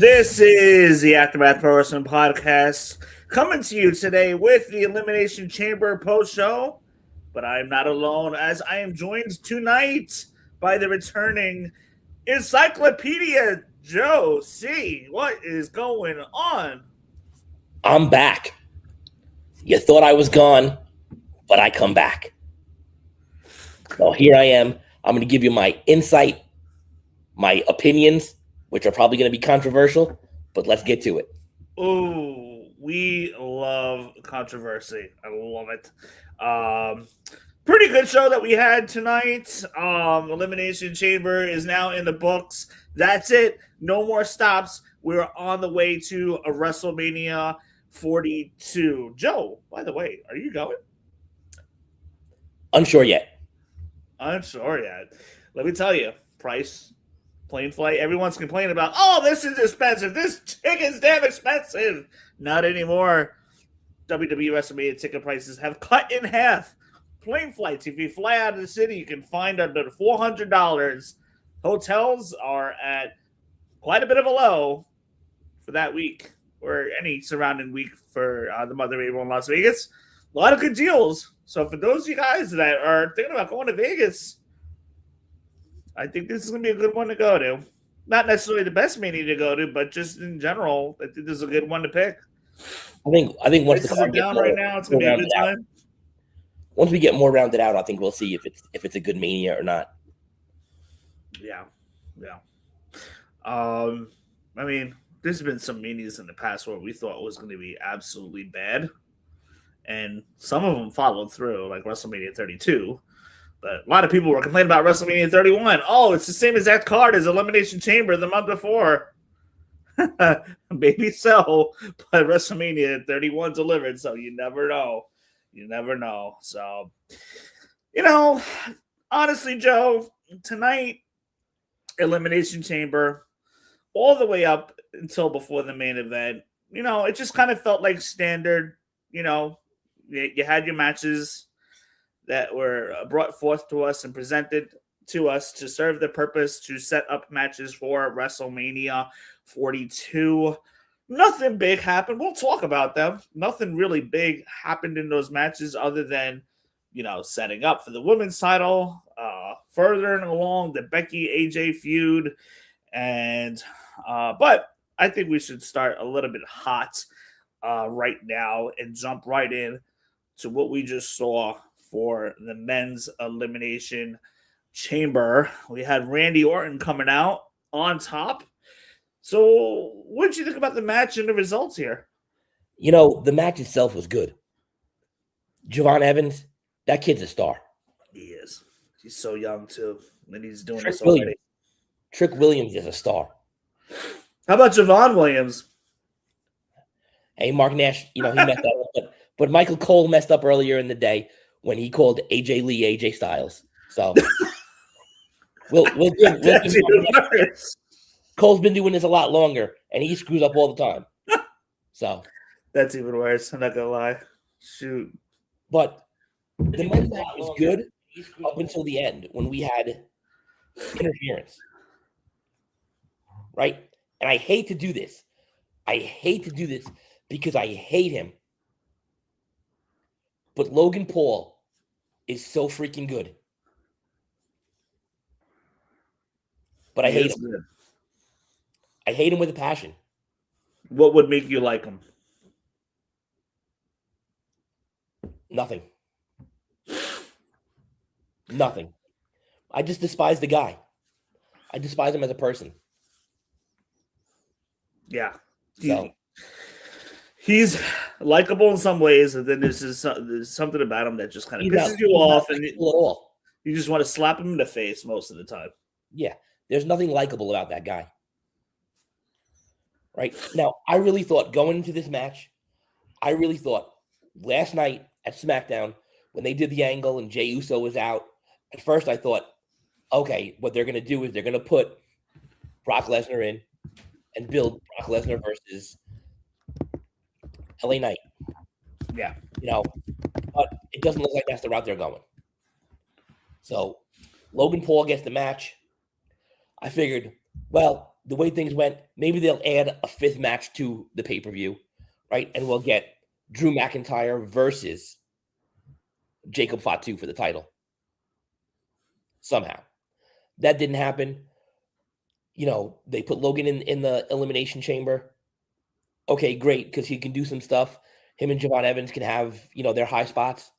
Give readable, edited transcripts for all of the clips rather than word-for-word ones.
This is the Aftermath Pro Wrestling Podcast coming to you today with the Elimination Chamber post show. But I am not alone, as I am joined tonight by the returning Encyclopedia Joe C. What is going on? I'm back. You thought I was gone, but I come back. So here I am. I'm going to give you my insight, my opinions, which are probably going to be controversial, but let's get to it. Oh, we love controversy. I love it. Pretty good show that we had tonight. Elimination Chamber is now in the books. That's it. No more stops. We're on the way to a WrestleMania 42. Joe, by the way, are you going? Unsure yet. Unsure yet. Let me tell you, price, plane flight, everyone's complaining about, oh, this is expensive. This ticket's damn expensive. Not anymore. WWE WrestleMania ticket prices have cut in half. Plane flights, if you fly out of the city, you can find under $400. Hotels are at quite a bit of a low for that week or any surrounding week for the month of April in Las Vegas. A lot of good deals. So for those of you guys that are thinking about going to Vegas, I think this is going to be a good one to go to. Not necessarily the best Mania to go to, but just in general, I think this is a good one to pick. I think once the card down right now, it's going to be a good time. Once we get more rounded out, I think we'll see if it's a good Mania or not. Yeah. I mean, there's been some Manias in the past where we thought was going to be absolutely bad, and some of them followed through, like WrestleMania 32. But a lot of people were complaining about WrestleMania 31. Oh, it's the same exact card as Elimination Chamber the month before. Maybe so, but WrestleMania 31 delivered, so you never know. You never know. So, honestly, Joe, tonight, Elimination Chamber, all the way up until before the main event, it just kind of felt like standard. You had your matches that were brought forth to us and presented to us to serve the purpose to set up matches for WrestleMania 42. Nothing big happened. We'll talk about them. Nothing really big happened in those matches other than, setting up for the women's title, furthering along the Becky AJ feud. And, but I think we should start a little bit hot right now and jump right in to what we just saw for the men's elimination chamber. We had Randy Orton coming out on top. So what did you think about the match and the results here? The match itself was good. Javon Evans, that kid's a star. He is. He's so young, too. And he's doing this already. Trick Williams is a star. How about Javon Williams? Hey, Mark Nash, he messed up. But Michael Cole messed up earlier in the day when he called AJ Lee AJ Styles. So we'll give Cole's been doing this a lot longer, and he screws up all the time. So that's even worse. I'm not gonna lie. Shoot. But the match was good up until the end when we had interference. Right? And I hate to do this. Because I hate him. But Logan Paul is so freaking good. But I hate him. Good. I hate him with a passion. What would make you like him? Nothing. I just despise the guy. I despise him as a person. Yeah. He's likable in some ways, and then there's something about him that just kind of pisses you off, and you just want to slap him in the face most of the time. Yeah. There's nothing likable about that guy. Right? Now, I really thought going into this match, last night at SmackDown, when they did the angle and Jey Uso was out, at first I thought, okay, what they're going to do is they're going to put Brock Lesnar in and build Brock Lesnar versus LA Knight. Yeah. But it doesn't look like that's the route they're going. So Logan Paul gets the match. I figured, well, the way things went, maybe they'll add a 5th match to the pay-per-view, right? And we'll get Drew McIntyre versus Jacob Fatu for the title. Somehow. That didn't happen. They put Logan in the Elimination Chamber. Okay, great, because he can do some stuff. Him and Javon Evans can have, their high spots.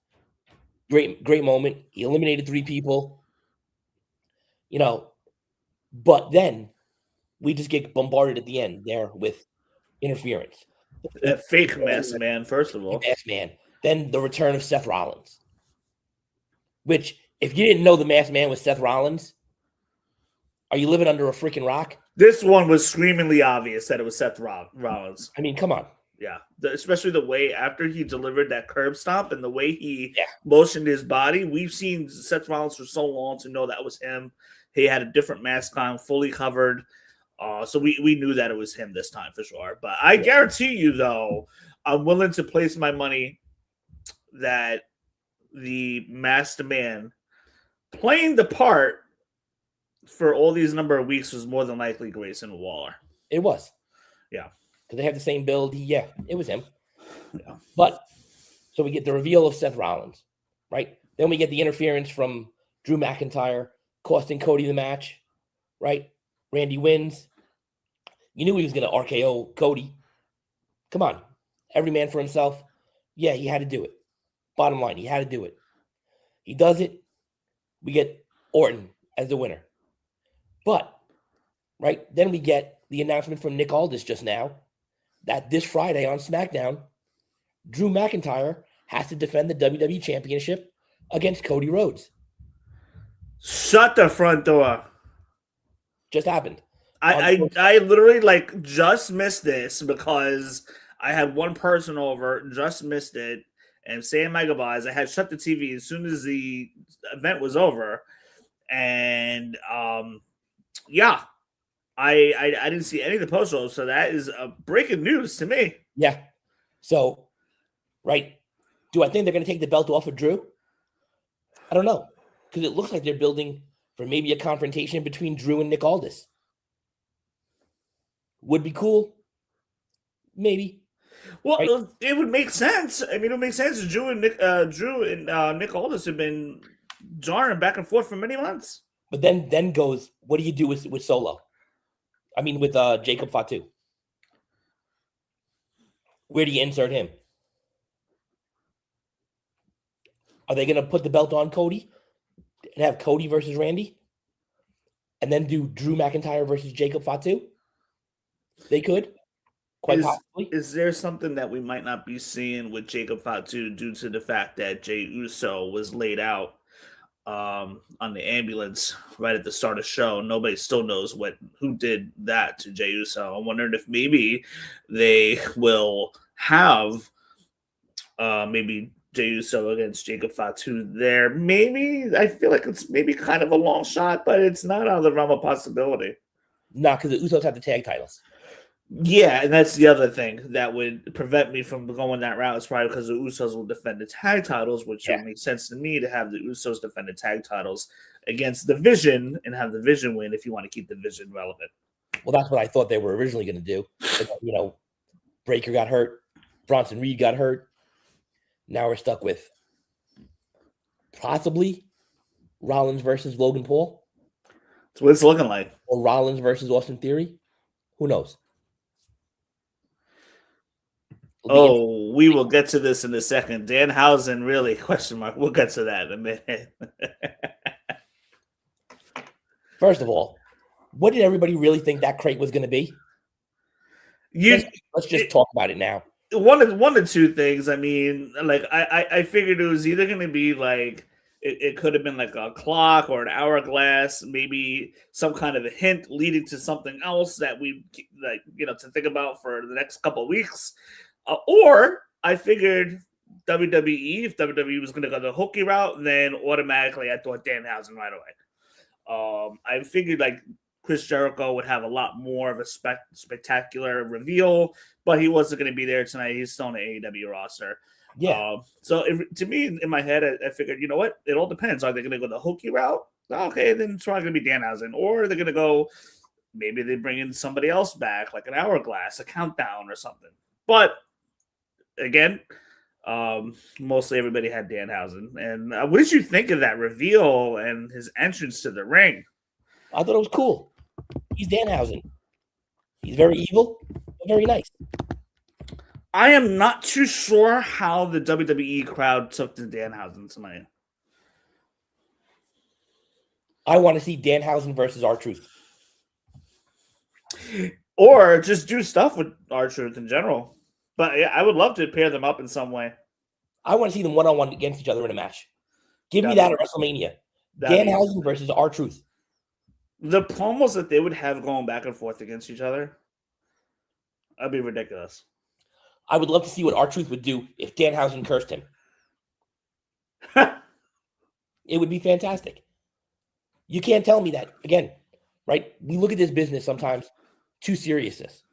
Great moment. He eliminated 3 people. But then we just get bombarded at the end there with interference. That fake mess, man, first of all. Masked man. Then the return of Seth Rollins. Which, if you didn't know the Masked Man was Seth Rollins, are you living under a freaking rock? This one was screamingly obvious that it was Seth Rollins. I mean, come on. Yeah, especially the way after he delivered that curb stomp and the way he motioned his body. We've seen Seth Rollins for so long to know that was him. He had a different mask on, fully covered. So we knew that it was him this time for sure. But I guarantee you, though, I'm willing to place my money that the Masked Man playing the part for all these number of weeks was more than likely Grayson Waller. It was. Yeah. Because they have the same build. Yeah, it was him. Yeah. But, so we get the reveal of Seth Rollins, right? Then we get the interference from Drew McIntyre, costing Cody the match, right? Randy wins. You knew he was going to RKO Cody. Come on. Every man for himself. Yeah, he had to do it. Bottom line, he had to do it. He does it. We get Orton as the winner. But, right, then we get the announcement from Nick Aldis just now that this Friday on SmackDown, Drew McIntyre has to defend the WWE Championship against Cody Rhodes. Shut the front door. Just happened. I literally just missed this because I had one person over, just missed it, and saying my goodbyes. I had shut the TV as soon as the event was over, and yeah, I didn't see any of the post rolls, so that is breaking news to me. Yeah. So, right, do I think they're going to take the belt off of Drew? I don't know, because it looks like they're building for maybe a confrontation between Drew and Nick Aldis. Would be cool. Maybe. Well, right? It would make sense. I mean, it would make sense. Drew and Nick Aldis have been jarring back and forth for many months. But then goes, what do you do with Solo? I mean, with Jacob Fatu. Where do you insert him? Are they going to put the belt on Cody and have Cody versus Randy? And then do Drew McIntyre versus Jacob Fatu? They could. Quite possibly. Is there something that we might not be seeing with Jacob Fatu due to the fact that Jey Uso was laid out on the ambulance right at the start of the show? Nobody still knows who did that to Jey Uso. I'm wondering if maybe they will have maybe Jey Uso against Jacob Fatu there. Maybe. I feel like it's maybe kind of a long shot, but it's not out of the realm of possibility. No, because the Usos have the tag titles. Yeah, and that's the other thing that would prevent me from going that route. It's probably because the Usos will defend the tag titles, which would make sense to me to have the Usos defend the tag titles against the Vision and have the Vision win if you want to keep the Vision relevant. Well, that's what I thought they were originally going to do. But, Breaker got hurt. Bronson Reed got hurt. Now we're stuck with possibly Rollins versus Logan Paul. That's what it's looking like. Or Rollins versus Austin Theory. Who knows? We will get to this in a second. Danhausen, really, question mark. We'll get to that in a minute. First of all, what did everybody really think that crate was going to be? Let's just talk about it now. One of two things. I mean, I figured it was either going to be it could have been like a clock or an hourglass, maybe some kind of a hint leading to something else that we to think about for the next couple of weeks. Or I figured WWE, if WWE was going to go the hooky route, then automatically I thought Danhausen right away. I figured Chris Jericho would have a lot more of a spectacular reveal, but he wasn't going to be there tonight. He's still on the AEW roster. Yeah. To me, in my head, I figured, you know what? It all depends. Are they going to go the hooky route? Okay, then it's probably going to be Danhausen. Or they're going to go maybe they bring in somebody else back, like an hourglass, a countdown or something. But again, mostly everybody had Danhausen. And what did you think of that reveal and his entrance to the ring? I thought it was cool. He's Danhausen. He's very evil, but very nice. I am not too sure how the WWE crowd took to Danhausen tonight. I want to see Danhausen versus R-Truth. Or just do stuff with R-Truth in general. But yeah, I would love to pair them up in some way. I want to see them one-on-one against each other in a match. Give me that at WrestleMania. Danhausen versus R-Truth. The promos that they would have going back and forth against each other, that'd be ridiculous. I would love to see what R-Truth would do if Danhausen cursed him. It would be fantastic. You can't tell me that. Again, right? We look at this business sometimes too seriousness,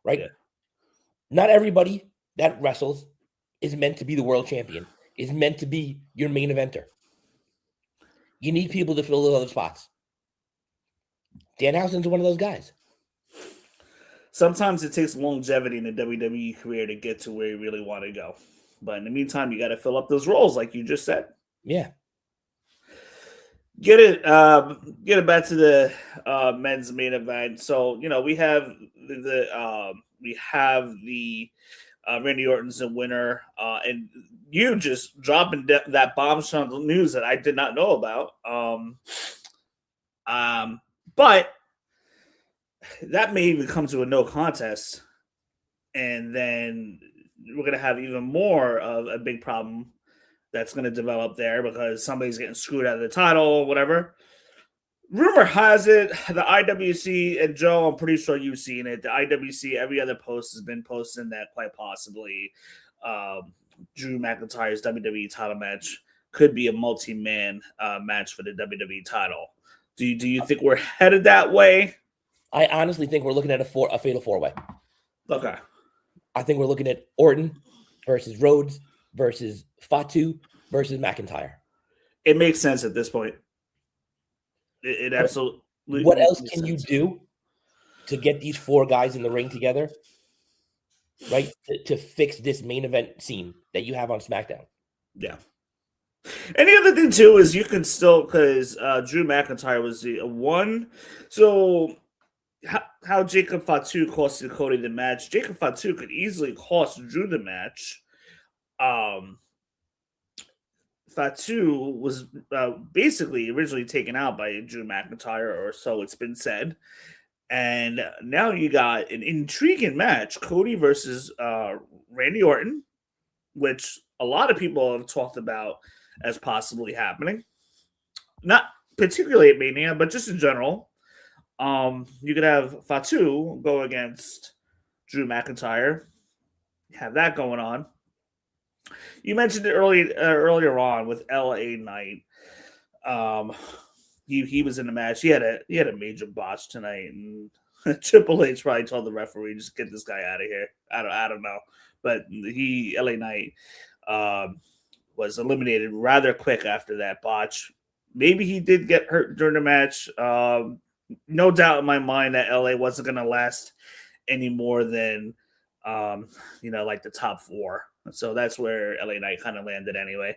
right? Yeah. Not everybody that wrestles is meant to be the world champion, is meant to be your main eventer. You need people to fill those other spots. Danhausen's one of those guys. Sometimes it takes longevity in the WWE career to get to where you really want to go. But in the meantime, you got to fill up those roles, like you just said. Yeah. Get it back to the men's main event. So, we have the Randy Orton's the winner, and you just dropping that bombshell news that I did not know about. But that may even come to a no contest, and then we're going to have even more of a big problem that's going to develop there because somebody's getting screwed out of the title or whatever. Rumor has it, the IWC, and Joe, I'm pretty sure you've seen it, the IWC, every other post has been posting that quite possibly Drew McIntyre's WWE title match could be a multi-man match for the WWE title. Do you think we're headed that way? I honestly think we're looking at a fatal four-way. Okay. I think we're looking at Orton versus Rhodes versus Fatu versus McIntyre. It makes sense at this point. It absolutely. What else can you do to get these four guys in the ring together, right? To fix this main event scene that you have on SmackDown. Yeah. And the other thing too is you can still, because Drew McIntyre was the one. So how Jacob Fatu costed Cody the match? Jacob Fatu could easily cost Drew the match. Fatu was basically originally taken out by Drew McIntyre, or so it's been said. And now you got an intriguing match, Cody versus Randy Orton, which a lot of people have talked about as possibly happening. Not particularly at Mania, but just in general. You could have Fatu go against Drew McIntyre. Have that going on. You mentioned it earlier on with LA Knight. He was in the match. He had a major botch tonight, and Triple H probably told the referee, just get this guy out of here. I don't know, but LA Knight was eliminated rather quick after that botch. Maybe he did get hurt during the match. No doubt in my mind that LA wasn't going to last any more than like the top four. So that's where LA Knight kind of landed anyway.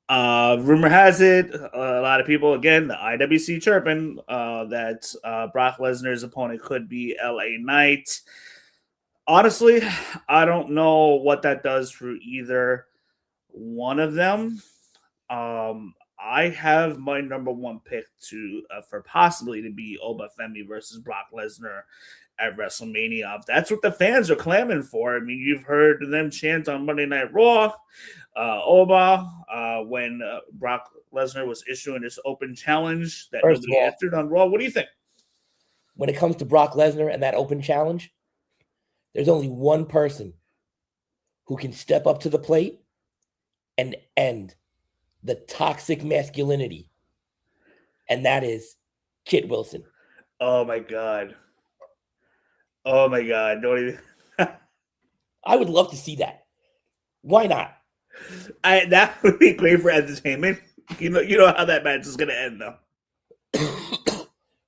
Rumor has it, a lot of people, again, the IWC chirping that Brock Lesnar's opponent could be LA Knight. Honestly, I don't know what that does for either one of them. I have my number one pick for possibly to be Obafemi versus Brock Lesnar at WrestleMania. That's what the fans are clamoring for. I mean, you've heard them chant on Monday Night Raw, Oba, when Brock Lesnar was issuing this open challenge that nobody answered on Raw. What do you think? When it comes to Brock Lesnar and that open challenge, there's only one person who can step up to the plate and end the toxic masculinity, and that is Kit Wilson. Oh my God. Don't even. I would love to see that. Why not? That would be great for entertainment. You know how that match is going to end, though.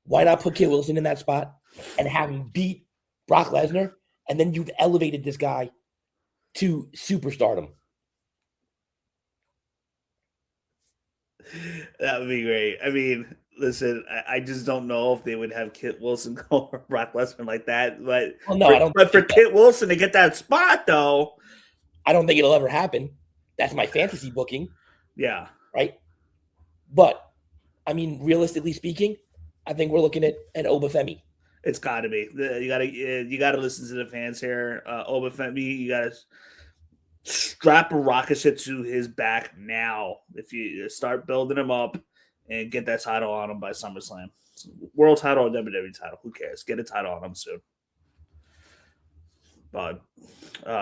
Why not put Kit Wilson in that spot and have him beat Brock Lesnar, and then you've elevated this guy to superstardom? That would be great. I mean, listen, I just don't know if they would have Kit Wilson go or Brock Lesnar like that. But Well, no, I don't. But for Kit Wilson to get that spot, though, I don't think it'll ever happen. That's my fantasy booking. Yeah. Right. But I mean, realistically speaking, I think we're looking at Obafemi. It's got to be. You gotta listen to the fans here. Obafemi, you gotta strap a rocket ship to his back now. If you start building him up and get that title on him by SummerSlam, world title or WWE title, who cares? Get a title on him soon. But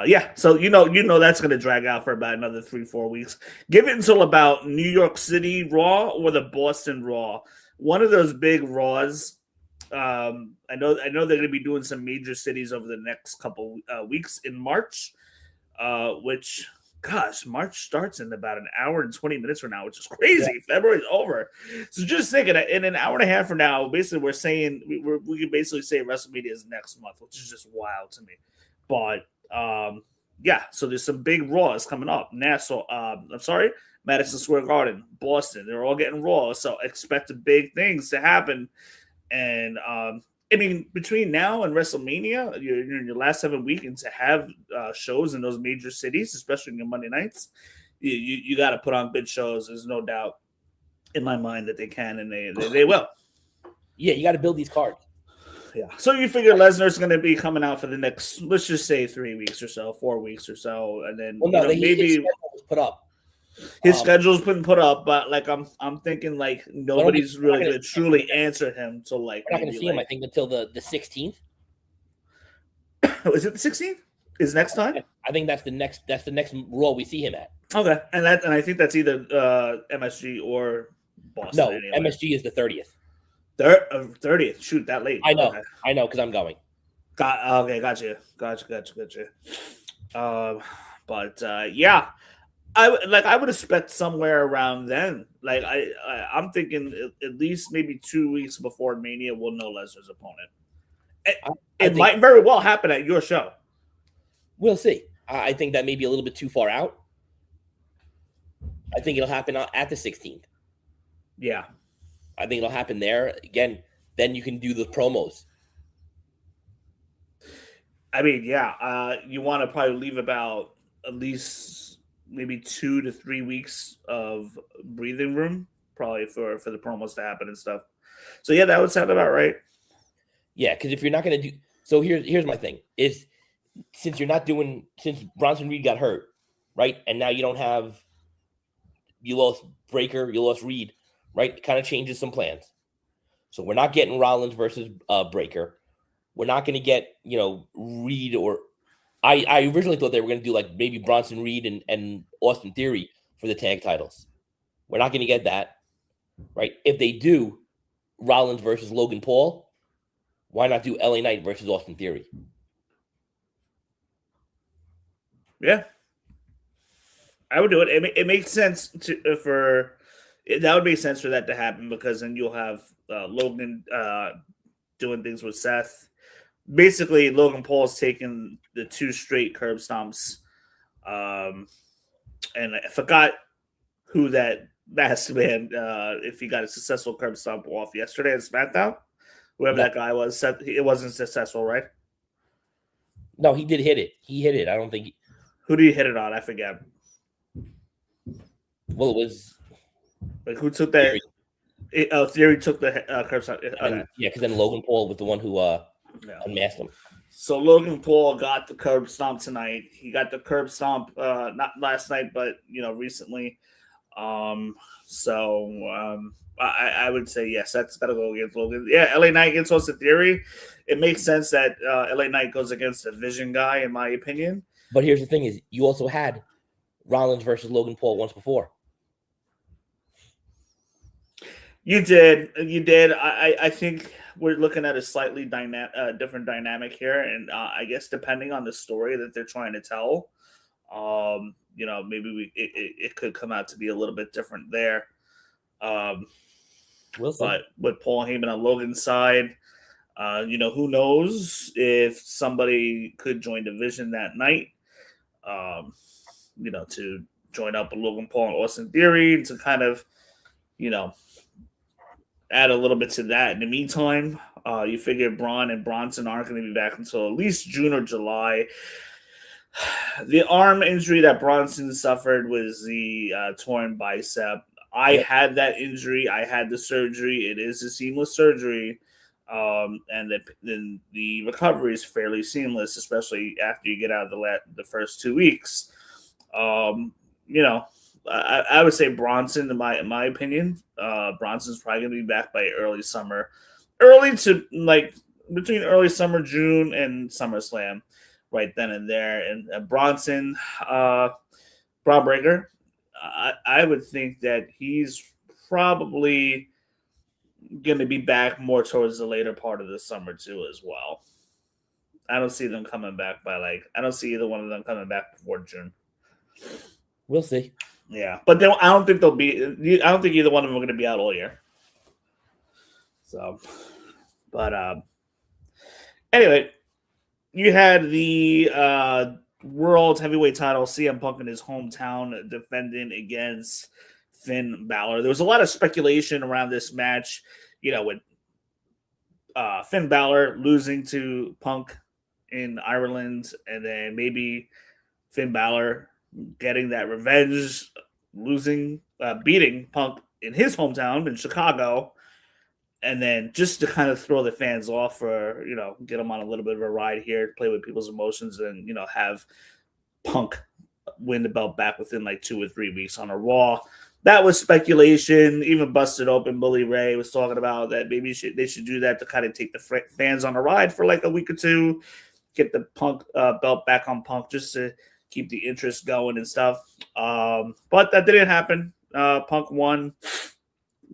yeah, so you know that's going to drag out for about another 3-4 weeks. Give it until about New York City Raw or the Boston Raw. One of those big Raws. I know they're going to be doing some major cities over the next couple weeks in March. Which, gosh, March starts in about an hour and 20 minutes from now, which is crazy. Yeah. February's over. So just thinking, in an hour and a half from now, basically we're saying we can basically say WrestleMania is next month, which is just wild to me. But yeah, so there's some big Raws coming up. Madison Square Garden, Boston. They're all getting Raw, so expect big things to happen. And I mean, between now and WrestleMania, you're in your last 7 weekends to have shows in those major cities, especially in your Monday nights. You got to put on big shows. There's no doubt in my mind that they can, and they will. Yeah, you got to build these cards. Yeah. So you figure Lesnar's going to be coming out for the next, let's just say 3 weeks or so, 4 weeks or so, and then maybe his schedule was put up. His schedule's been put up, but like I'm thinking like nobody's really going to truly answer him till like we're not going to see him. I think until the 16th. Is it the 16th? Is next time? I think that's the next Raw we see him at. Okay, and I think that's either MSG or Boston. No, anyway. MSG is the 30th. 30th. Shoot, that late. I know, because I'm going. Okay, gotcha. But yeah, I would expect somewhere around then. Like I'm thinking at least maybe 2 weeks before Mania, we'll know Lesnar's opponent. It might very well happen at your show. We'll see. I think that may be a little bit too far out. I think it'll happen at the 16th. Yeah. I think it'll happen there. Again, then you can do the promos. I mean, yeah. You want to probably leave about at least maybe 2 to 3 weeks of breathing room, probably for the promos to happen and stuff. So yeah, that would sound about right. Yeah, because if you're not going to do so, here's my thing is since Bronson Reed got hurt, right, and now you lost Breaker, you lost Reed, right? It kind of changes some plans. So we're not getting Rollins versus Breaker. We're not going to get Reed or I originally thought they were going to do like maybe Bronson Reed and Austin Theory for the tag titles. We're not going to get that, right? If they do Rollins versus Logan Paul, why not do LA Knight versus Austin Theory? Yeah, I would do it. It makes sense that would make sense for that to happen because then you'll have Logan doing things with Seth. Basically, Logan Paul's taken the 2 straight curb stomps, and I forgot who that masked man. If he got a successful curb stomp off yesterday at SmackDown, whoever that guy was, it wasn't successful, right? No, he did hit it. He hit it. I don't think. Who did he hit it on? I forget. Well, it was like who took that? Theory took the curb stomp. Yeah, because then Logan Paul was the one who unmasked him. So Logan Paul got the curb stomp tonight. He got the curb stomp not last night, but recently. I would say yes, that's got to go against Logan. Yeah, LA Knight against Austin Theory. It makes sense that LA Knight goes against a Vision guy, in my opinion. But here's the thing: is you also had Rollins versus Logan Paul once before. You did. I think we're looking at a slightly different dynamic here, and I guess depending on the story that they're trying to tell, maybe it could come out to be a little bit different there. We'll see. But with Paul Heyman on Logan's side, who knows if somebody could join Division that night, to join up with Logan Paul and Austin Theory to kind of, add a little bit to that. In the meantime, you figure Braun and Bronson aren't going to be back until at least June or July. The arm injury that Bronson suffered was the torn bicep. I had that injury. I had the surgery. It is a seamless surgery. And then the recovery is fairly seamless, especially after you get out of the first 2 weeks. I would say Bronson, in my opinion. Bronson's probably going to be back by early summer. Between early summer, June, and SummerSlam, right then and there. And Bronson, Braun Breaker, I would think that he's probably going to be back more towards the later part of the summer too, as well. I don't see them coming back I don't see either one of them coming back before June. We'll see. Yeah, but I don't think either one of them are going to be out all year. So, but anyway, you had the World Heavyweight title, Cmpunk in his hometown, defending against Finn Balor. There was a lot of speculation around this match, with Finn Balor losing to Punk in Ireland, and then maybe Finn Balor getting that revenge, beating Punk in his hometown in Chicago, and then just to kind of throw the fans off for, get them on a little bit of a ride here, play with people's emotions, and, have Punk win the belt back within 2 or 3 weeks on a Raw. That was speculation. Even Busted Open, Bully Ray was talking about that maybe they should do that to kind of take the fans on a ride for a week or two, get the Punk belt back on Punk just to keep the interest going and stuff. But that didn't happen. Punk won.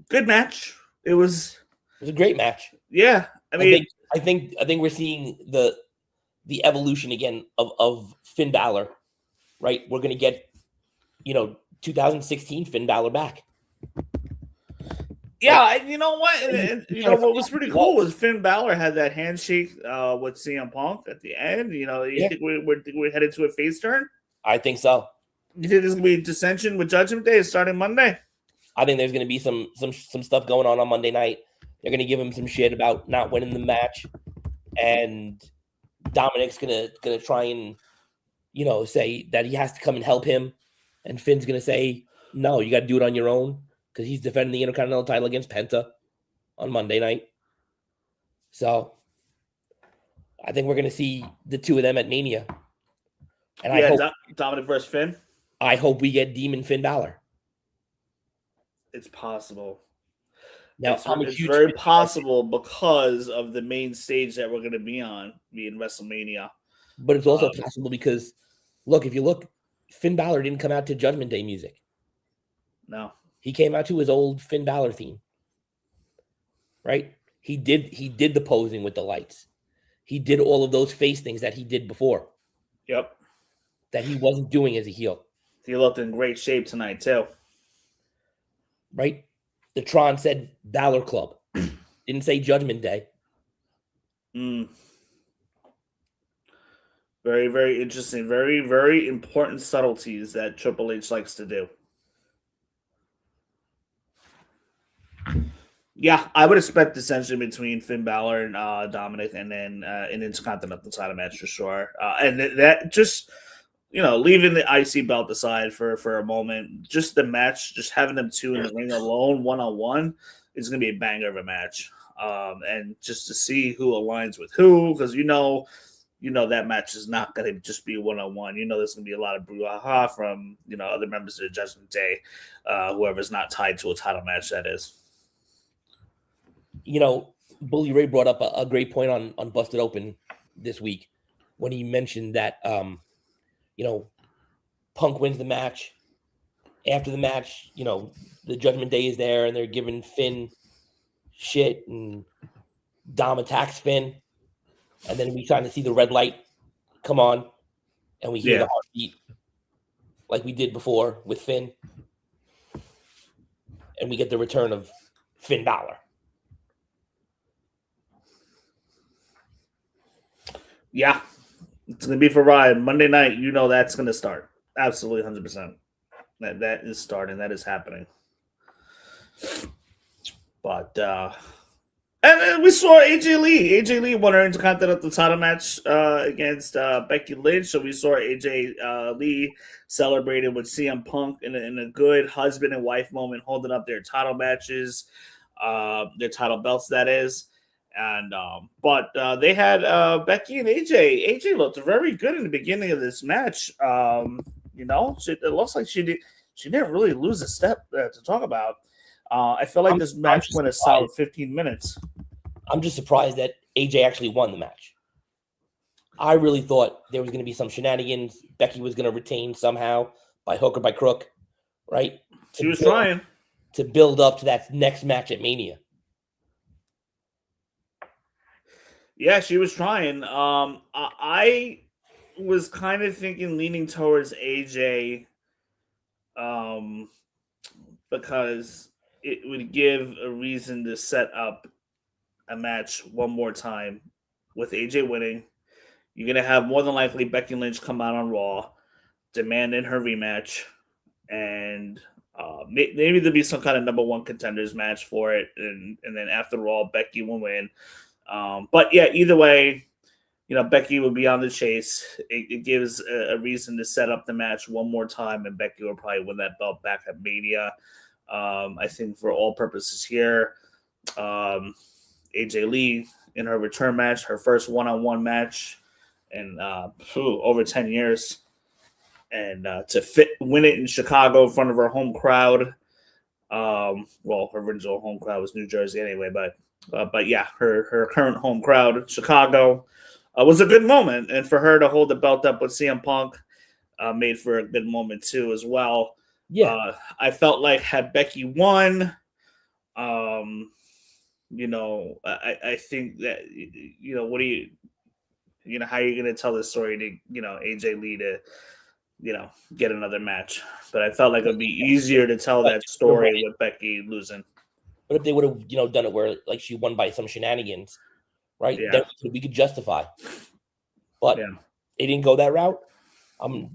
Good match. It was a great match. Yeah. I think we're seeing the evolution again of Finn Balor, right? We're going to get, 2016 Finn Balor back. Yeah, and you know what? What was pretty cool was Finn Balor had that handshake with CM Punk at the end. You think we're headed to a face turn? I think so. You think there's going to be dissension with Judgment Day starting Monday? I think there's going to be some stuff going on Monday night. They're going to give him some shit about not winning the match, and Dominic's gonna try and say that he has to come and help him, and Finn's gonna say no, you got to do it on your own because he's defending the Intercontinental title against Penta on Monday night. So I think we're gonna see the two of them at Mania, and I hope Dominic versus Finn. I hope we get Demon Finn Balor. It's possible. Now, it's very possible because of the main stage that we're going to be on, being WrestleMania. But it's also possible because, if you look, Finn Balor didn't come out to Judgment Day music. No. He came out to his old Finn Balor theme. Right? He did the posing with the lights. He did all of those face things that he did before. Yep. That he wasn't doing as a heel. He looked in great shape tonight, too. Right? The Tron said Balor Club. Didn't say Judgment Day. Very, very interesting. Very, very important subtleties that Triple H likes to do. Yeah, I would expect dissension between Finn Balor and Dominic, and then an Intercontinental title match for sure. And that just, leaving the IC belt aside for a moment, just the match, just having them two in the ring alone, one-on-one, is going to be a banger of a match. And just to see who aligns with who, because that match is not going to just be one-on-one. There's going to be a lot of brouhaha from, other members of the Judgment Day, whoever's not tied to a title match, that is. Bully Ray brought up a great point on Busted Open this week when he mentioned that, Punk wins the match. After the match, the Judgment Day is there and they're giving Finn shit and Dom attacks Finn. And then we kind of see the red light come on and we hear the heartbeat like we did before with Finn. And we get the return of Finn Balor. Yeah, it's going to be for Ryan. Monday night, you know that's going to start. Absolutely 100%. That is starting. That is happening. But, and we saw AJ Lee. AJ Lee won her Intercontinental title match against Becky Lynch. So we saw AJ Lee celebrated with Cmmpunk in a good husband and wife moment, holding up their title matches, their title belts, that is. And but they had Becky and AJ. AJ looked very good in the beginning of this match. You know, it looks like she didn't really lose a step to talk about. I feel like this match went a solid 15 minutes. I'm just surprised that AJ actually won the match. I really thought there was going to be some shenanigans. Becky was going to retain somehow by hook or by crook, right? She was trying to build up to that next match at Mania. Yeah, she was trying. I was kind of leaning towards AJ, because it would give a reason to set up a match one more time with AJ winning. You're going to have more than likely Becky Lynch come out on Raw, demanding her rematch, and maybe there'll be some kind of number one contenders match for it, and then after Raw, Becky will win. But yeah, either way, you know, Becky will be on the chase. It gives a reason to set up the match one more time, and Becky will probably win that belt back at Mania. I think for all purposes here, AJ Lee in her return match, her first one-on-one match in over 10 years, and to win it in Chicago in front of her home crowd. Well, her original home crowd was New Jersey anyway, but yeah, her current home crowd, Chicago, was a good moment, and for her to hold the belt up with Cmpunk made for a good moment too as well. Yeah, I felt like had Becky won, you know, I think that, you know, how are you going to tell this story to, you know, AJ Lee to, you know, get another match? But I felt like it would be easier to tell that story with Becky losing. But if they would have, you know, done it where like she won by some shenanigans, right? Yeah. Then we could justify. But they didn't go that route. I'm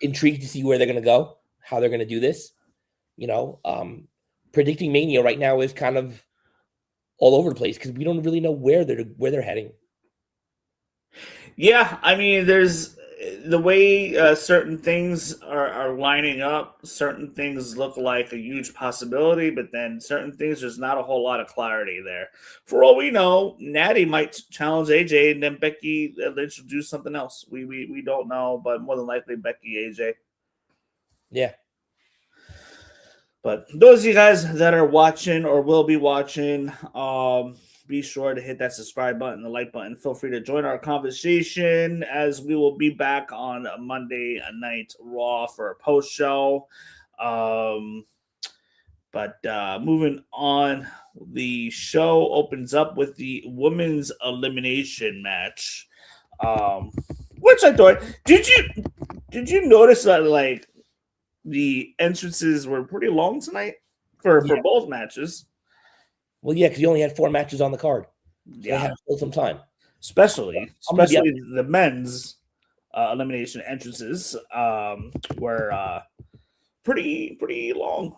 intrigued to see where they're going to go, how they're going to do this. You know, predicting Mania right now is kind of all over the place because we don't really know where they're heading. Yeah, I mean, there's the way certain things are lining up. Certain things look like a huge possibility, but then certain things, there's not a whole lot of clarity there. For all we know, Natty might challenge AJ, and then Becky Lynch will do something else. We don't know, but more than likely Becky AJ. Yeah. But those of you guys that are watching or will be watching, be sure to hit that subscribe button, the like button. Feel free to join our conversation as we will be back on Monday Night Raw for a post show. But moving on, the show opens up with the women's elimination match, which I thought. Did you notice that like the entrances were pretty long tonight for both matches? Well, yeah, because you only had 4 matches on the card. So Yeah, they had to fill some time. Especially the men's elimination entrances were pretty long.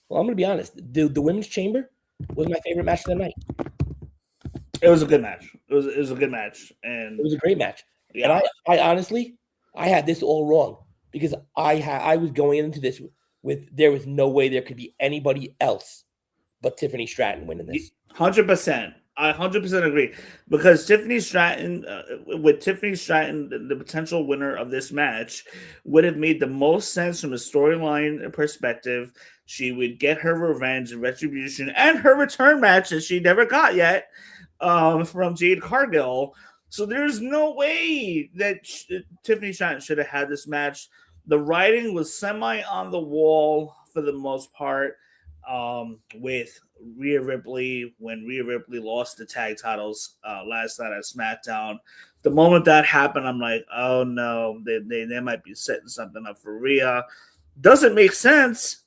Well, I'm going to be honest. The women's chamber was my favorite match of the night. It was a good match. It was a good match, and it was a great match. Yeah. And I honestly, I had this all wrong because I was going into this with there was no way there could be anybody else but Tiffany Straton winning this. 100%. I 100% agree because Tiffany Straton, the potential winner of this match, would have made the most sense from a storyline perspective. She would get her revenge and retribution and her return match that she never got yet from Jade Cargill. So there's no way that Tiffany Straton should have had this match. The writing was semi on the wall for the most part. With Rhea Ripley, when Rhea Ripley lost the tag titles last night at SmackDown. The moment that happened, I'm like, oh no, they might be setting something up for Rhea. Doesn't make sense,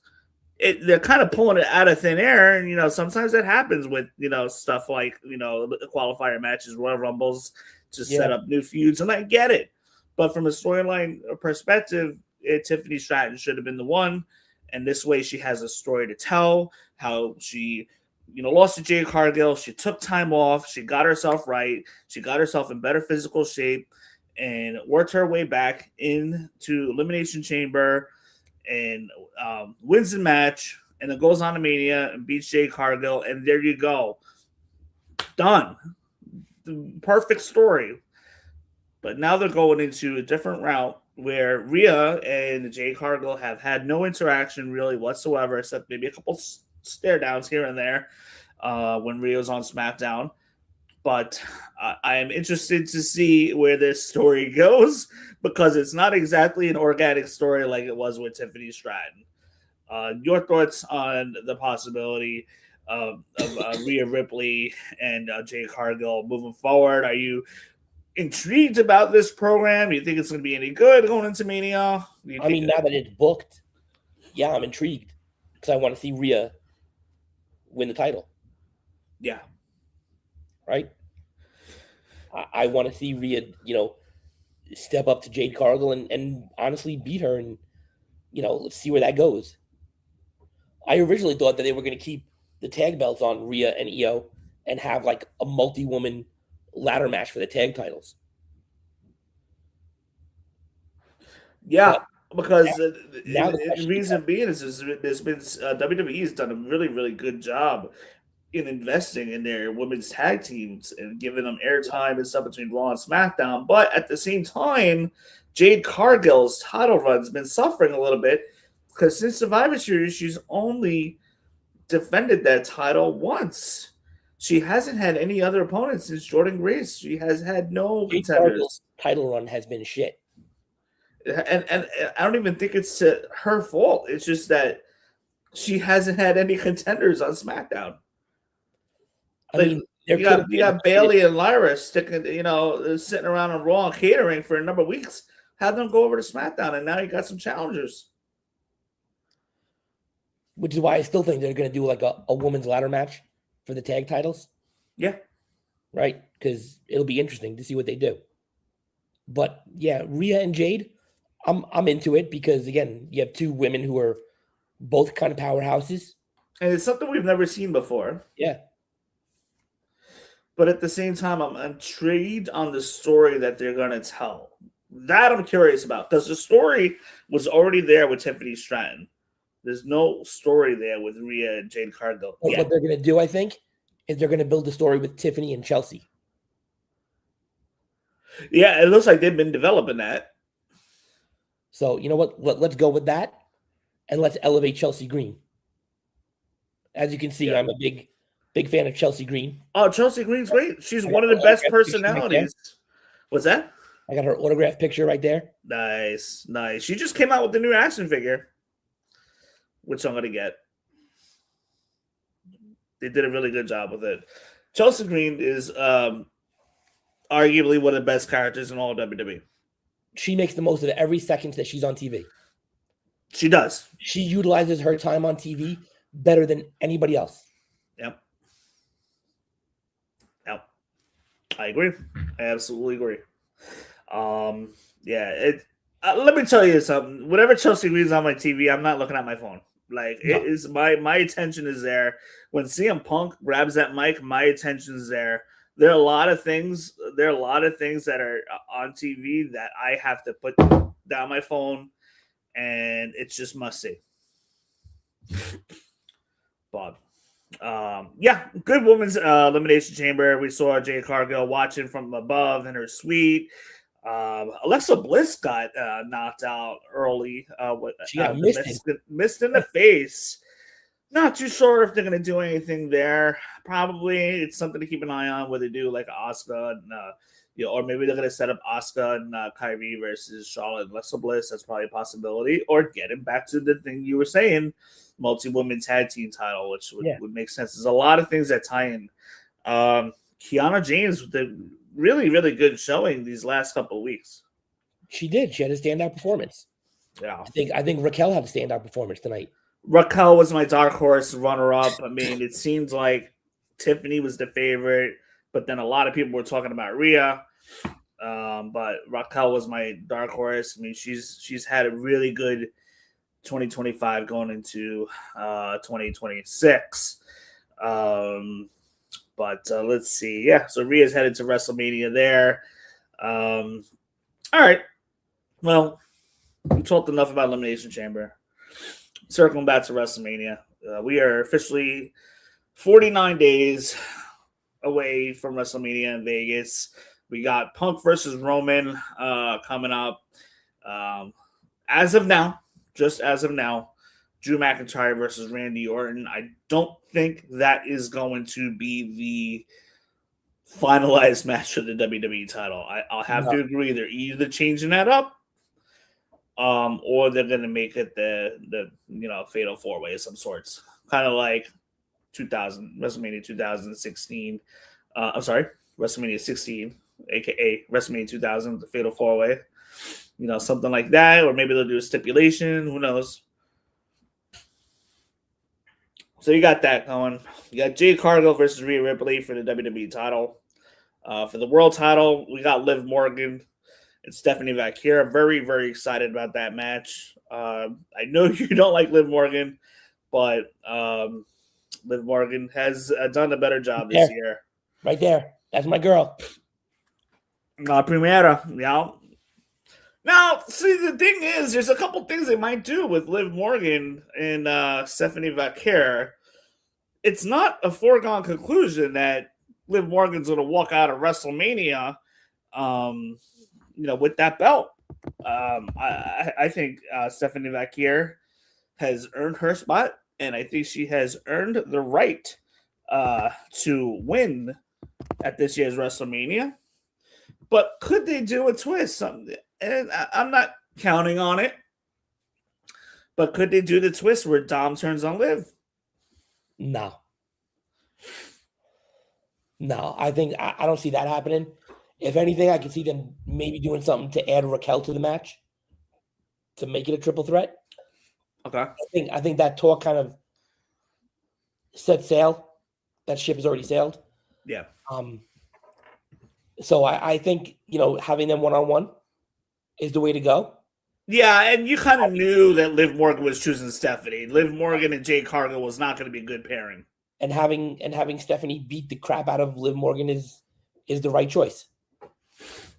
they're kind of pulling it out of thin air, and sometimes that happens with stuff like the qualifier matches, Royal Rumbles, to set up new feuds, and I get it. But from a storyline perspective, Tiffany Straton should have been the one, and this way she has a story to tell. How she, lost to Jade Cargill, she took time off, she got herself right, she got herself in better physical shape, and worked her way back into Elimination Chamber, and wins the match, and then goes on to Mania and beats Jade Cargill, and there you go, done. The perfect story. But now they're going into a different route where Rhea and Jade Cargill have had no interaction really whatsoever, except maybe a couple stare downs here and there when Rhea's on SmackDown. But I am interested to see where this story goes, because it's not exactly an organic story like it was with Tiffany Straton. Your thoughts on the possibility of Rhea Ripley and Jade Cargill moving forward? Are you intrigued about this program? Do you think it's going to be any good going into Mania? I mean, now that it's booked, yeah, I'm intrigued because I want to see Rhea win the title. Yeah. Right? I want to see Rhea, step up to Jade Cargill and honestly beat her, and, let's see where that goes. I originally thought that they were going to keep the tag belts on Rhea and Io and have like a multi-woman ladder match for the tag titles. Yeah, because the reason being is there's been WWE has done a really, really good job in investing in their women's tag teams and giving them airtime and stuff between Raw and SmackDown. But at the same time, Jade Cargill's title run's been suffering a little bit, because since Survivor Series, she's only defended that title once. She hasn't had any other opponents since Jordynne Grace. She has had no Jade contenders. Cargill's title run has been shit. And I don't even think it's her fault. It's just that she hasn't had any contenders on SmackDown. I mean, you got Bailey and Lyra sitting around on Raw catering for a number of weeks. Have them go over to SmackDown, and now you got some challengers. Which is why I still think they're going to do like a women's ladder match for the tag titles. Yeah. Right? Because it'll be interesting to see what they do. But yeah, Rhea and Jade, I'm into it because, again, you have two women who are both kind of powerhouses. And it's something we've never seen before. Yeah. But at the same time, I'm intrigued on the story that they're going to tell. That I'm curious about, because the story was already there with Tiffany Straton. There's no story there with Rhea and Jade Cargill. What they're going to do, I think, is they're going to build a story with Tiffany and Chelsea. Yeah, it looks like they've been developing that. So, you know what? Let's go with that, and let's elevate Chelsea Green. As you can see, I'm a big fan of Chelsea Green. Oh, Chelsea Green's great. She's one of the best personalities. What's that? I got her autograph picture right there. Nice. She just came out with the new action figure, which I'm going to get. They did a really good job with it. Chelsea Green is arguably one of the best characters in all of WWE. She makes the most of every second that she's on TV. She does. She utilizes her time on TV better than anybody else. Yep. I agree. I absolutely agree. Let me tell you something. Whenever Chelsea Green's on my TV, I'm not looking at my phone. It is my attention is there. When Cmmpunk grabs that mic, my attention is there. There are a lot of things. There are a lot of things that are on TV that I have to put down my phone, and it's just must see. Bob. Good women's elimination chamber. We saw Jade Cargill watching from above in her suite. Alexa Bliss got knocked out early. She got missed in the face. Not too sure if they're going to do anything there. Probably it's something to keep an eye on, where they do like Asuka and or maybe they're going to set up Asuka and Kyrie versus Charlotte and Alexa Bliss. That's probably a possibility. Or get him back to the thing you were saying, multi-woman tag team title, which would make sense. There's a lot of things that tie in. Kionna James with the really, really good showing these last couple of weeks. She did. She had a standout performance. Yeah. I think Raquel had a standout performance tonight. Raquel was my dark horse runner-up. I mean, it seems like Tiffany was the favorite, but then a lot of people were talking about Rhea. But Raquel was my dark horse. I mean, she's had a really good 2025 going into 2026. But let's see. Yeah, so Rhea's headed to WrestleMania there. All right. Well, we talked enough about Elimination Chamber. Circling back to WrestleMania. We are officially 49 days away from WrestleMania in Vegas. We got Punk versus Roman coming up. As of now, just as of now, Drew McIntyre versus Randy Orton. I don't think that is going to be the finalized match for the WWE title. I'll have to agree. They're either changing that up, or they're going to make it the fatal four-way of some sorts. Kind of like WrestleMania 2016. I'm sorry, WrestleMania 16, aka WrestleMania 2000, the fatal four-way. Something like that, or maybe they'll do a stipulation. Who knows? So you got that going. You got Jade Cargill versus Rhea Ripley for the WWE title. For the world title, we got Liv Morgan and Stephanie Vaquera. Very, very excited about that match. I know you don't like Liv Morgan, but Liv Morgan has done a better job this year. Right there. That's my girl. La Primera. Yeah. Now, see, the thing is, there's a couple things they might do with Liv Morgan and Stephanie Vaquera. It's not a foregone conclusion that Liv Morgan's going to walk out of WrestleMania, with that belt. I think Stephanie Vaquera has earned her spot, and I think she has earned the right to win at this year's WrestleMania. But could they do a twist? And I'm not counting on it. But could they do the twist where Dom turns on Liv? No, I think I don't see that happening. If anything, I can see them maybe doing something to add Raquel to the match to make it a triple threat. Okay. I think that talk kind of set sail. That ship has already sailed. Yeah. So I think, having them one-on-one is the way to go. Yeah, and you kind of knew that Liv Morgan was choosing Stephanie. Liv Morgan and Jade Cargill was not going to be a good pairing. And having Stephanie beat the crap out of Liv Morgan is the right choice.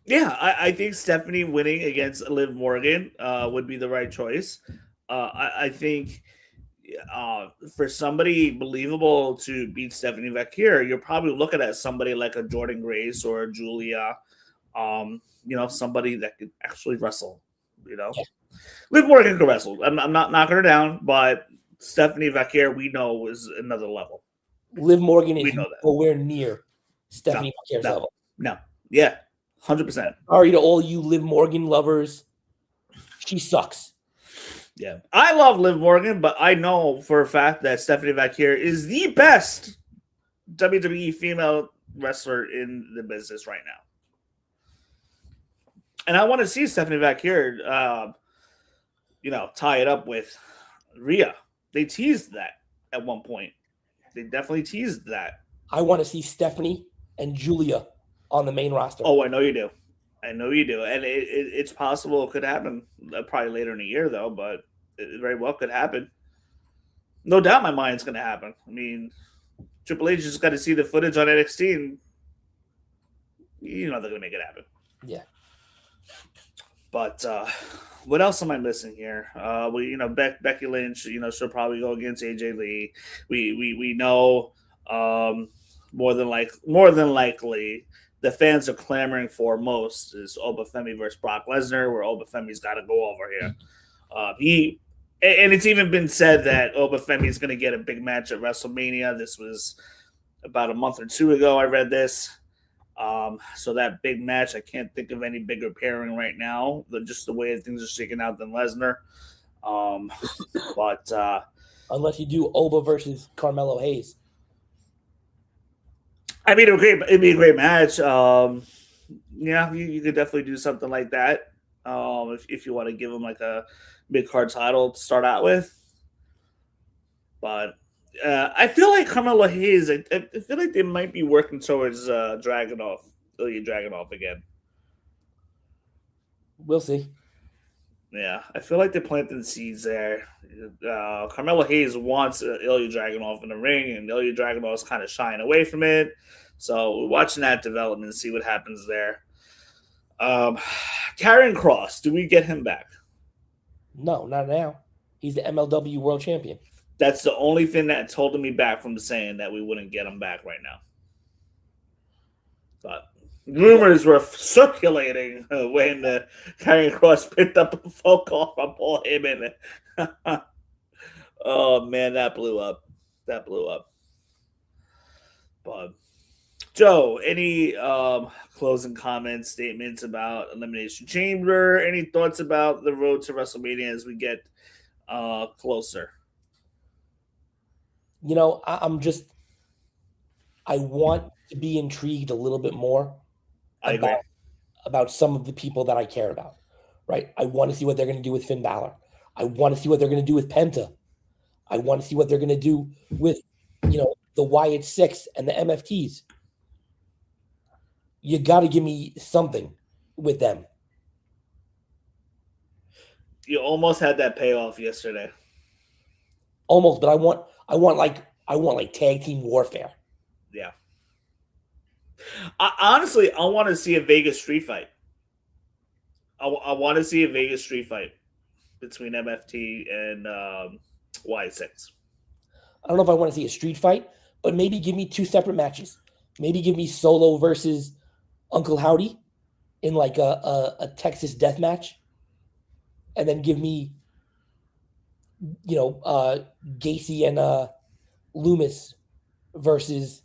Yeah, I think Stephanie winning against Liv Morgan would be the right choice. I think for somebody believable to beat Stephanie Vaquera, you're probably looking at somebody like a Jordan Grace or a Julia, somebody that could actually wrestle. Yeah. Liv Morgan can wrestle. I'm not knocking her down, but Stephanie Vaquera, we know, is another level. Liv Morgan is nowhere near Stephanie Vaquera's level. No. Yeah, 100%. Sorry to all you Liv Morgan lovers. She sucks. Yeah. I love Liv Morgan, but I know for a fact that Stephanie Vaquera is the best WWE female wrestler in the business right now. And I want to see Stephanie Vaquera, tie it up with Rhea. They teased that at one point. They definitely teased that. I want to see Stephanie and Julia on the main roster. Oh, I know you do. And it's possible it could happen. Probably later in the year, though, but it very well could happen. No doubt in my mind it's going to happen. I mean, Triple H just got to see the footage on NXT, and they're going to make it happen. Yeah. But what else am I missing here? Becky Lynch, she'll probably go against AJ Lee. We know more than likely the fans are clamoring for most is Obafemi versus Brock Lesnar, where Obafemi's got to go over here. And it's even been said that Obafemi is going to get a big match at WrestleMania. This was about a month or two ago. I read this. So that big match, I can't think of any bigger pairing right now than just the way things are shaking out than Lesnar. But unless you do Oba versus Carmelo Hayes. I mean, it'd be a great match. You could definitely do something like that. If you want to give him like a big card title to start out with. But I feel like Carmelo Hayes. I feel like they might be working towards Ilya Dragunov again. We'll see. Yeah, I feel like they're planting seeds there. Carmelo Hayes wants Ilya Dragunov in the ring, and Ilya Dragunov is kind of shying away from it. So we're watching that development and see what happens there. Karrion Kross, do we get him back? No, not now. He's the MLW World Champion. That's the only thing that's holding me back from saying that we wouldn't get him back right now. But rumors were circulating when Karrion Kross picked up a phone call from Paul Heyman. Oh man, that blew up. But Joe, any closing comments, statements about Elimination Chamber? Any thoughts about the road to WrestleMania as we get closer? You know, I want to be intrigued a little bit more about some of the people that I care about, right? I want to see what they're going to do with Finn Balor. I want to see what they're going to do with Penta. I want to see what they're going to do with, the Wyatt Six and the MFTs. You got to give me something with them. You almost had that payoff yesterday. Almost, but I want like tag team warfare. Yeah. Honestly, I want to see a Vegas street fight. I want to see a Vegas street fight between MFT and Y6. I don't know if I want to see a street fight, but maybe give me 2 separate matches. Maybe give me Solo versus Uncle Howdy in like a Texas death match. And then give me, Gacy and Loomis versus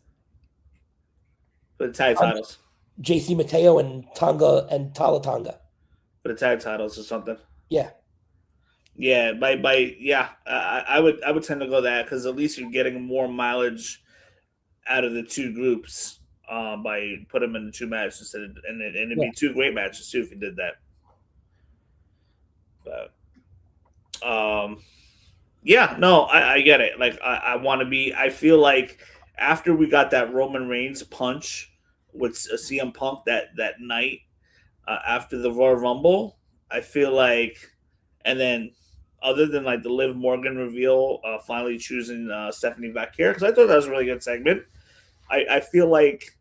for the tag titles. JC Mateo and Tonga and Talatanga. For the tag titles or something. Yeah. Yeah, I would tend to go that because at least you're getting more mileage out of the two groups by putting them in the 2 matches, and it'd be 2 great matches too if you did that. But I get it. Like I want to be. I feel like after we got that Roman Reigns punch with Cmpak that night after the Royal Rumble, I feel like, and then other than like the Liv Morgan reveal, finally choosing Stephanie Vaquer, because I thought that was a really good segment. I feel like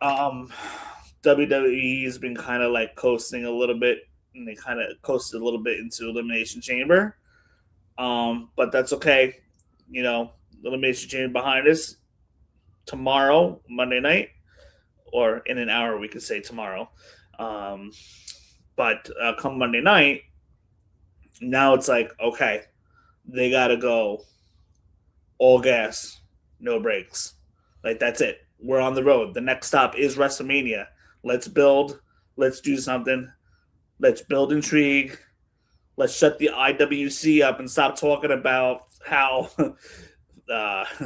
WWE has been kind of like coasting a little bit, and they kind of coasted a little bit into Elimination Chamber. But that's okay. The Elimination Chamber behind us. Tomorrow, Monday night, or in an hour, we could say tomorrow. But come Monday night, now it's like, okay, they got to go all gas, no brakes. Like, that's it. We're on the road. The next stop is WrestleMania. Let's build. Let's do something. Let's build intrigue. Let's shut the IWC up and stop talking about how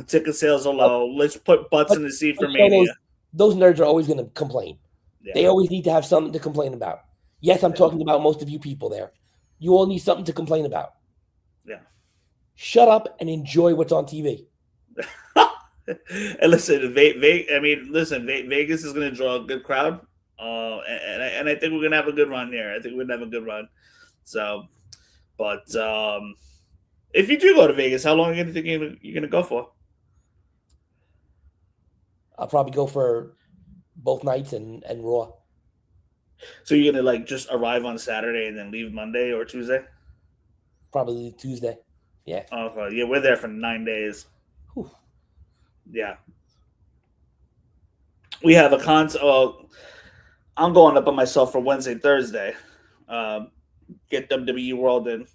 ticket sales are low. Let's put butts in the seat for Mania. Those nerds are always going to complain. Yeah. They always need to have something to complain about. Yes, I'm talking about most of you people there. You all need something to complain about. Yeah. Shut up and enjoy what's on TV. And listen, Vegas is going to draw a good crowd. And I think we're going to have a good run here. So, but if you do go to Vegas, how long are you think you're going to go for? I'll probably go for both nights and Raw. So you're going to like just arrive on Saturday and then leave Monday or Tuesday? Probably Tuesday. Yeah. Okay. Yeah, we're there for 9 days. Whew. Yeah. We have a concert. I'm going up on myself for Wednesday, Thursday. Get WWE World in.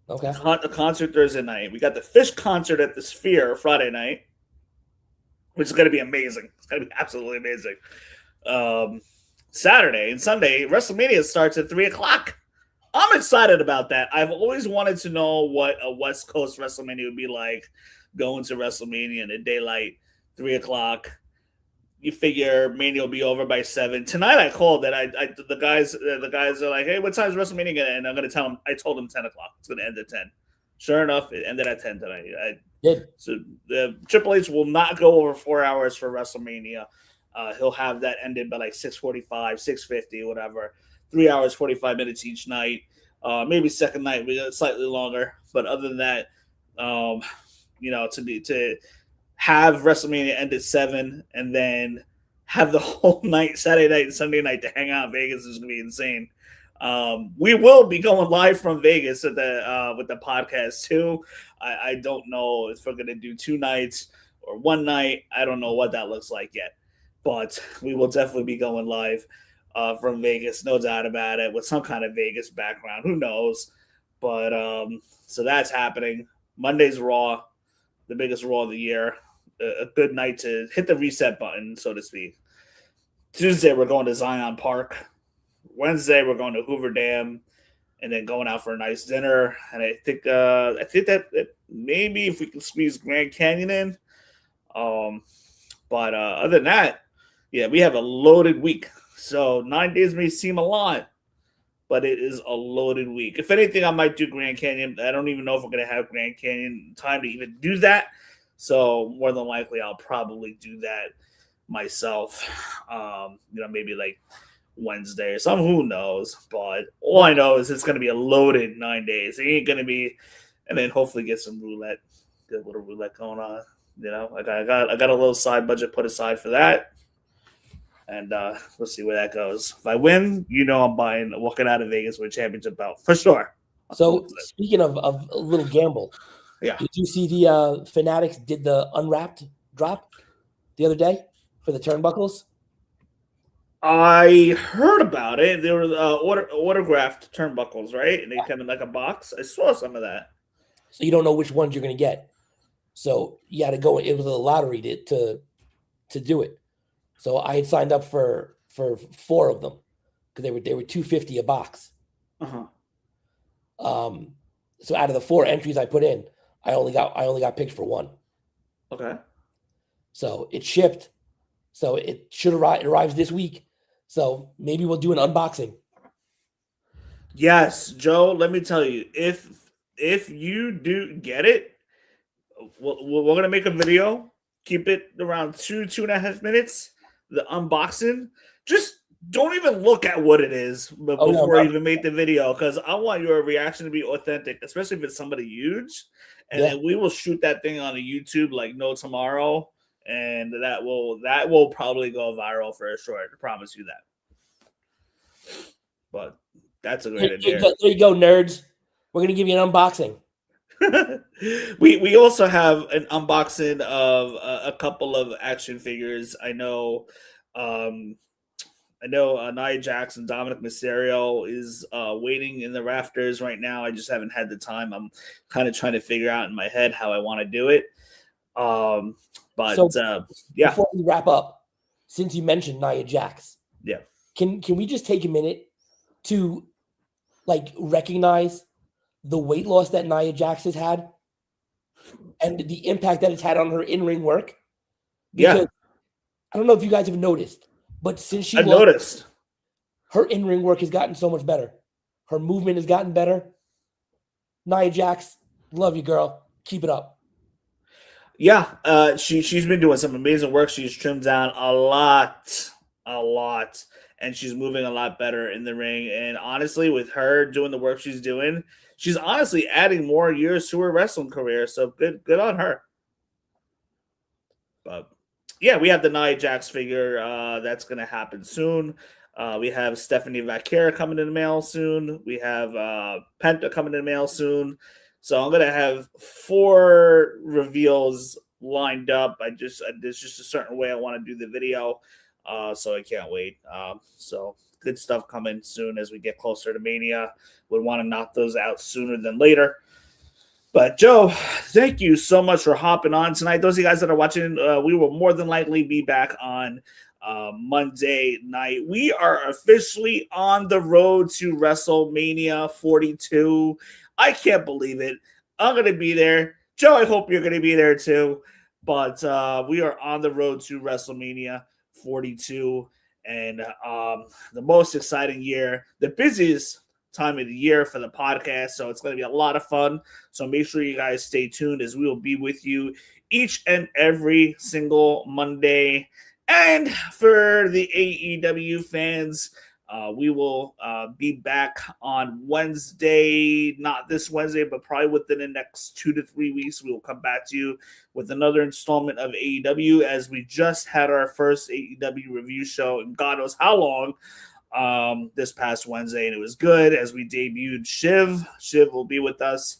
Okay. A concert Thursday night. We got the Fish concert at the Sphere Friday night, which is going to be amazing. It's going to be absolutely amazing. Saturday and Sunday, WrestleMania starts at 3:00. I'm excited about that. I've always wanted to know what a West Coast WrestleMania would be like, going to WrestleMania in the daylight, 3:00. You figure Mania will be over by 7. Tonight I called that the guys are like, hey, what time is WrestleMania gonna end? I'm gonna tell them. I told them 10:00. It's gonna end at 10. Sure enough, it ended at 10 tonight. Good. So Triple H will not go over 4 hours for WrestleMania. He'll have that ended by like 6:45, 6:50, whatever. 3 hours, 45 minutes each night. Maybe second night we got slightly longer, but other than that, to have WrestleMania end at 7 and then have the whole night, Saturday night and Sunday night, to hang out in Vegas is going to be insane. We will be going live from Vegas with the podcast too. I don't know if we're going to do 2 nights or 1 night. I don't know what that looks like yet, but we will definitely be going live from Vegas, no doubt about it, with some kind of Vegas background. Who knows? But so that's happening. Monday's Raw, the biggest Raw of the year. A good night to hit the reset button, so to speak. Tuesday, we're going to Zion Park. Wednesday, we're going to Hoover Dam, and then going out for a nice dinner. And I think that maybe if we can squeeze Grand Canyon in. But other than that, yeah, we have a loaded week. So 9 days may seem a lot, but it is a loaded week. If anything, I might do Grand Canyon. I don't even know if we're going to have Grand Canyon time to even do that. So more than likely, I'll probably do that myself. Maybe like Wednesday or something. Who knows? But all I know is it's going to be a loaded 9 days. It ain't going to be, and then hopefully get some roulette. Get a little roulette going on. I got a little side budget put aside for that. And we'll see where that goes. If I win, I'm walking out of Vegas with a championship belt for sure. So speaking of a little gamble, yeah, did you see the Fanatics did the unwrapped drop the other day for the turnbuckles? I heard about it. There were autographed turnbuckles, right? And they come in like a box. I saw some of that. So you don't know which ones you're going to get. So you had to go. It was a lottery to do it. So I had signed up for 4 of them because they were $250 a box. Uh-huh. So out of the 4 entries I put in, I only got picked for 1. Okay. So it shipped. So it should arrive. It arrives this week. So maybe we'll do an unboxing. Yes, Joe. Let me tell you, if you do get it, we're gonna make a video. Keep it around 2.5 minutes. The unboxing. Just don't even look at what it is before you even make the video, because I want your reaction to be authentic, especially if it's somebody huge. And then we will shoot that thing on a YouTube like no tomorrow, and that will probably go viral for sure. I promise you that. But that's a great idea. There you go, nerds. We're gonna give you an unboxing. we also have an unboxing of a couple of action figures. I know Nia Jax and Dominic Mysterio is waiting in the rafters right now. I just haven't had the time. I'm kind of trying to figure out in my head how I want to do it. Before we wrap up, since you mentioned Nia Jax, can we just take a minute to recognize the weight loss that Nia Jax has had and the impact that it's had on her in-ring work? Because I don't know if you guys have noticed, but since she noticed, her in-ring work has gotten so much better. Her movement has gotten better. Nia Jax, love you, girl. Keep it up. Yeah, she's been doing some amazing work. She's trimmed down a lot, and she's moving a lot better in the ring. And honestly, with her doing the work she's doing, she's honestly adding more years to her wrestling career. So good on her. But yeah, we have the Nia Jax figure that's going to happen soon. We have Stephanie Vaquera coming in the mail soon. We have Penta coming in the mail soon. So I'm going to have 4 reveals lined up. There's just a certain way I want to do the video. So I can't wait. So good stuff coming soon as we get closer to Mania. We want to knock those out sooner than later. But Joe, thank you so much for hopping on tonight. Those of you guys that are watching, we will more than likely be back on Monday night. We are officially on the road to WrestleMania 42. I can't believe it. I'm going to be there. Joe, I hope you're going to be there too. But we are on the road to WrestleMania 42. And the most exciting year, the busiest time of the year for the podcast, so it's going to be a lot of fun. So make sure you guys stay tuned, as we will be with you each and every single Monday. And for the AEW fans, we will be back on Wednesday, not this Wednesday, but probably within the next 2 to 3 weeks. We will come back to you with another installment of AEW, as we just had our first AEW review show in God knows how long this past Wednesday, and it was good as we debuted Shiv. Shiv will be with us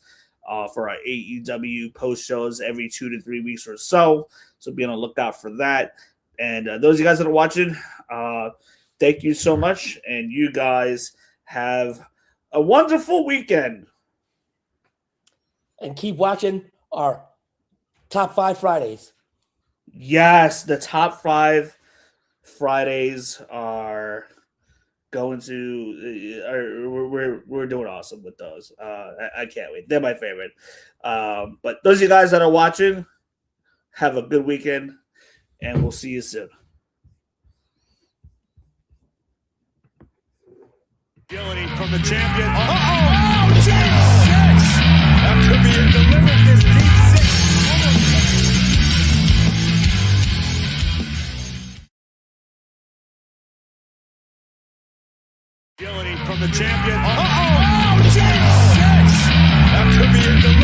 for our AEW post shows every 2 to 3 weeks or so. So be on the lookout for that. And those of you guys that are watching, thank you so much. And you guys have a wonderful weekend. And keep watching our Top 5 Fridays. Yes, the Top 5 Fridays are going to we're doing awesome with those. I can't wait. They're my favorite. But those of you guys that are watching, have a good weekend, and we'll see you soon. Agility from the champion. Oh, deep six. That could be a delivered this deep six. Agility from the champion. Oh, deep six. That could be a delivered.